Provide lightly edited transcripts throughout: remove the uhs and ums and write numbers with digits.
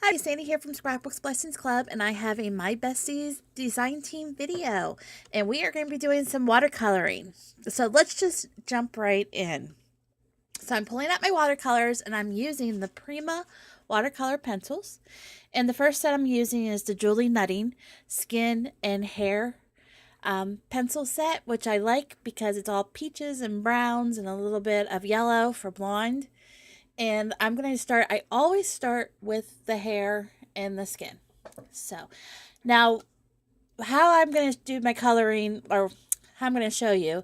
Hi, Sandy here from Scrapbooks Blessings Club, and I have a My Besties design team video, and we are going to be doing some watercoloring. So let's just jump right in. So I'm pulling out my watercolors, and I'm using the Prima Watercolor pencils. And the first set I'm using is the Julie Nutting Skin and Hair pencil set, which I like because it's all peaches and browns and a little bit of yellow for blonde. And I'm going to start, I always start with the hair and the skin. So now how I'm going to do my coloring, or how I'm going to show you,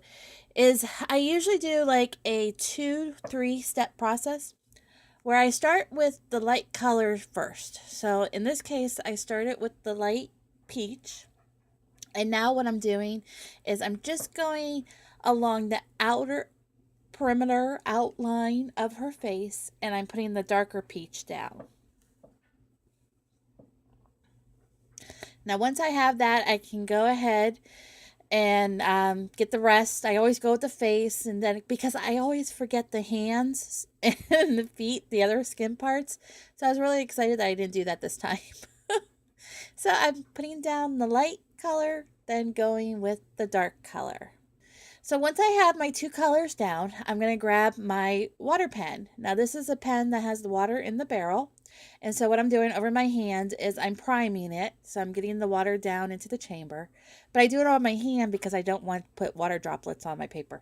is I usually do like a 2-3 step process where I start with the light colors first. So in this case, I started with the light peach. And now what I'm doing is I'm just going along the outer perimeter outline of her face, and I'm putting the darker peach down. Now once I have that, I can go ahead and get the rest. I always go with the face, and then because I always forget the hands and the feet, the other skin parts, so I was really excited that I didn't do that this time. So I'm putting down the light color, then going with the dark color. So once I have my two colors down, I'm going to grab my water pen. Now this is a pen that has the water in the barrel. And so what I'm doing over my hand is I'm priming it. So I'm getting the water down into the chamber. But I do it on my hand because I don't want to put water droplets on my paper.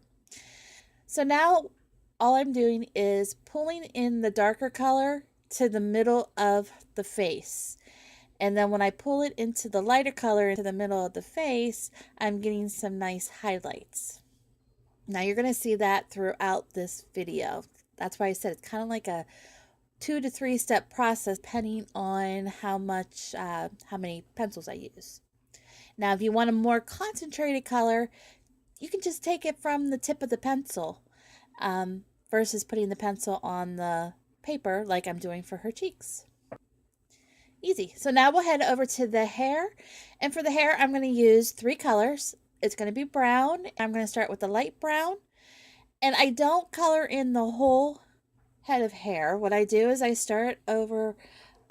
So now all I'm doing is pulling in the darker color to the middle of the face. And then when I pull it into the lighter color into the middle of the face, I'm getting some nice highlights. Now you're going to see that throughout this video. That's why I said it's kind of like a 2 to 3 step process depending on how many pencils I use. Now if you want a more concentrated color, you can just take it from the tip of the pencil versus putting the pencil on the paper like I'm doing for her cheeks. Easy. So now we'll head over to the hair, and for the hair I'm going to use 3 colors. It's going to be brown. I'm going to start with the light brown. And I don't color in the whole head of hair. What I do is I start over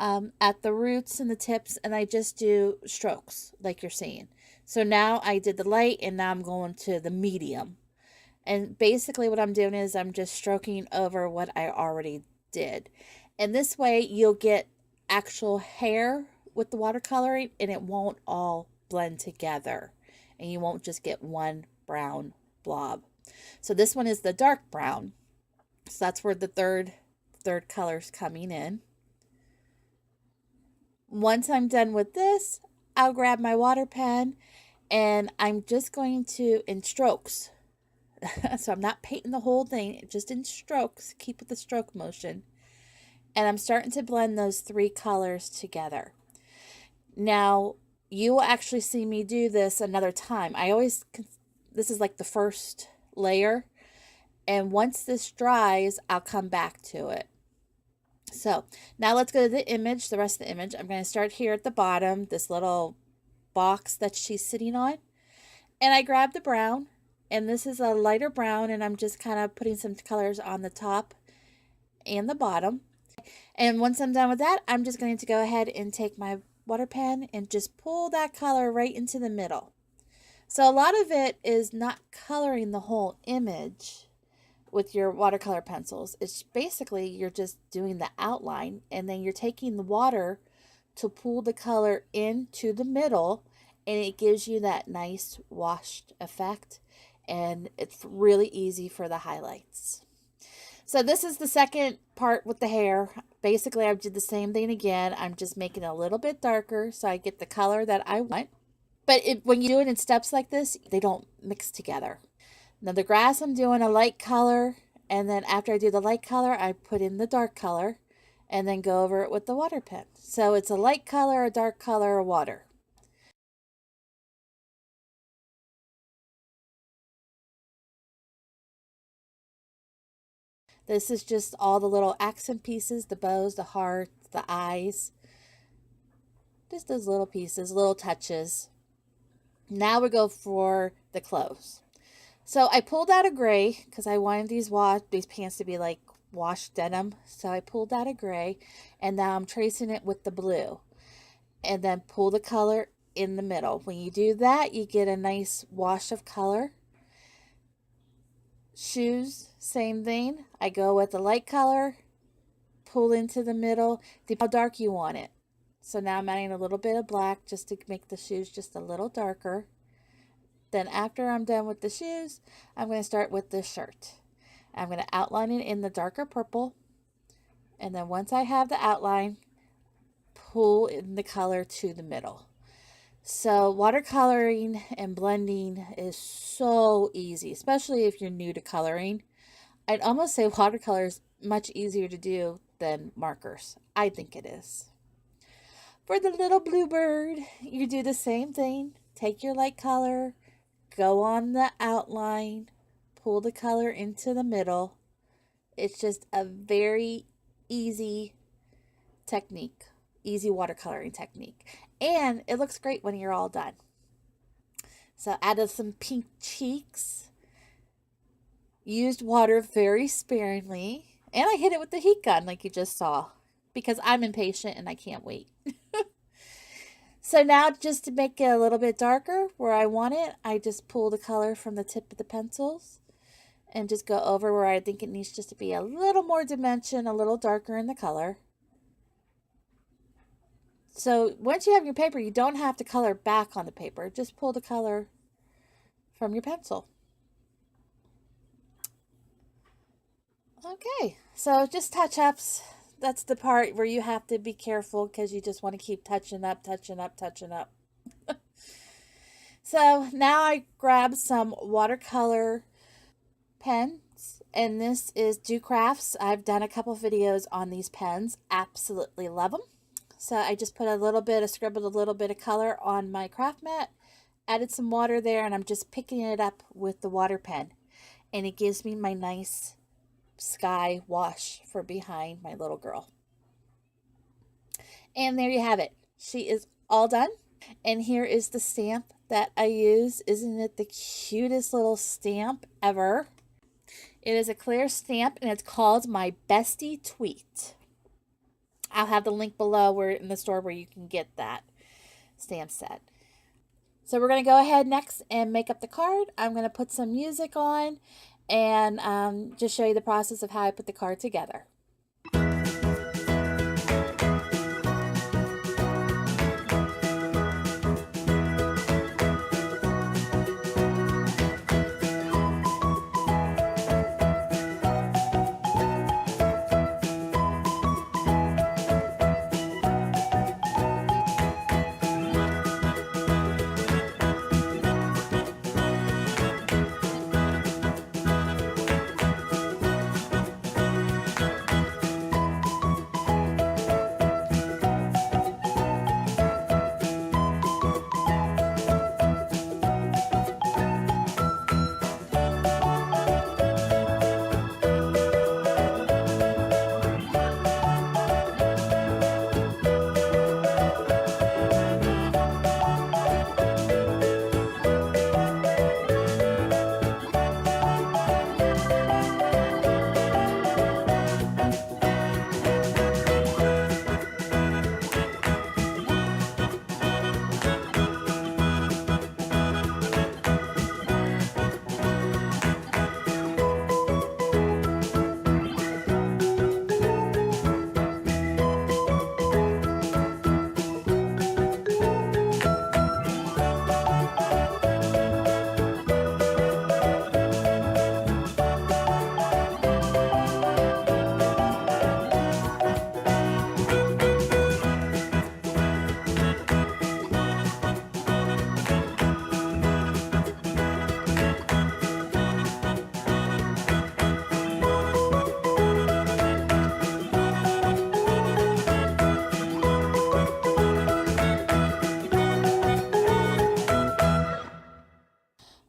at the roots and the tips, and I just do strokes like you're seeing. So now I did the light, and now I'm going to the medium. And basically what I'm doing is I'm just stroking over what I already did. And this way you'll get actual hair with the watercoloring, and it won't all blend together. And you won't just get one brown blob. So this one is the dark brown. So that's where the third color's coming in. Once I'm done with this, I'll grab my water pen, and I'm just going to, in strokes. So I'm not painting the whole thing, just in strokes. Keep with the stroke motion. And I'm starting to blend those 3 colors together. Now, you will actually see me do this another time. This is like the first layer. And once this dries, I'll come back to it. So now let's go to the image, the rest of the image. I'm going to start here at the bottom, this little box that she's sitting on. And I grab the brown, and this is a lighter brown, and I'm just kind of putting some colors on the top and the bottom. And once I'm done with that, I'm just going to go ahead and take my water pen and just pull that color right into the middle. So a lot of it is not coloring the whole image with your watercolor pencils. It's basically you're just doing the outline, and then you're taking the water to pull the color into the middle, and it gives you that nice washed effect, and it's really easy for the highlights. So this is the second part with the hair. Basically, I did the same thing again. I'm just making it a little bit darker so I get the color that I want. But when you do it in steps like this, they don't mix together. Now the grass, I'm doing a light color, and then after I do the light color, I put in the dark color, and then go over it with the water pen. So it's a light color, a dark color, a water. This is just all the little accent pieces, the bows, the heart, the eyes. Just those little pieces, little touches. Now we go for the clothes. So I pulled out a gray because I wanted these pants to be like washed denim. So I pulled out a gray, and now I'm tracing it with the blue, and then pull the color in the middle. When you do that, you get a nice wash of color. Shoes, same thing. I go with the light color, pull into the middle, depending how dark you want it. So now I'm adding a little bit of black just to make the shoes just a little darker. Then after I'm done with the shoes, I'm going to start with the shirt. I'm going to outline it in the darker purple. And then once I have the outline, pull in the color to the middle. So watercoloring and blending is so easy, especially if you're new to coloring. I'd almost say watercolor is much easier to do than markers. I think it is. For the little bluebird, you do the same thing. Take your light color, go on the outline, pull the color into the middle. It's just a very easy technique, easy watercoloring technique. And it looks great when you're all done. So added some pink cheeks. Used water very sparingly. And I hit it with the heat gun like you just saw, because I'm impatient and I can't wait. So now, just to make it a little bit darker where I want it, I just pull the color from the tip of the pencils and just go over where I think it needs just to be a little more dimension, a little darker in the color. So once you have your paper, you don't have to color back on the paper. Just pull the color from your pencil. Okay, so just touch-ups. That's the part where you have to be careful because you just want to keep touching up, touching up, touching up. So now I grab some watercolor pens, and this is Do Crafts. I've done a couple videos on these pens. Absolutely love them. So I just put a little bit, scribbled a little bit of color on my craft mat, added some water there, and I'm just picking it up with the water pen. And it gives me my nice sky wash for behind my little girl. And there you have it. She is all done. And here is the stamp that I use. Isn't it the cutest little stamp ever? It is a clear stamp, and it's called my Bestie Tweet. I'll have the link below where in the store where you can get that stamp set. So we're going to go ahead next and make up the card. I'm going to put some music on and just show you the process of how I put the card together.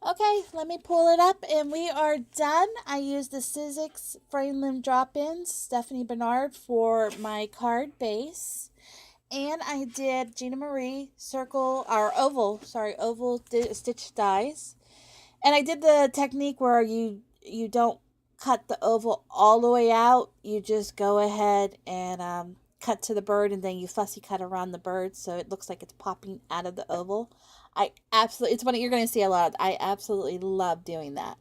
Okay, let me pull it up and we are done. I used the Sizzix Frame Limb Drop-Ins, Stephanie Bernard, for my card base. And I did Gina Marie oval stitch dies. And I did the technique where you don't cut the oval all the way out. You just go ahead and cut to the bird, and then you fussy cut around the bird so it looks like it's popping out of the oval. It's one you're going to see a lot. I absolutely love doing that.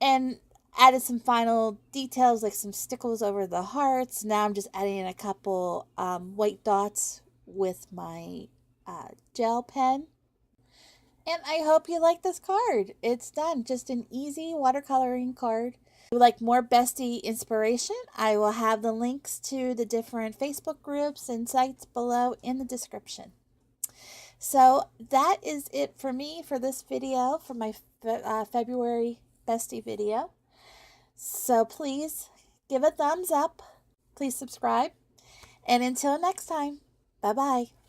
And added some final details like some stickles over the hearts. Now I'm just adding in a couple white dots with my gel pen. And I hope you like this card. It's done. Just an easy watercoloring card. If you would like more bestie inspiration, I will have the links to the different Facebook groups and sites below in the description. So that is it for me for this video, for my February bestie video. So please give a thumbs up. Please subscribe. And until next time, bye-bye.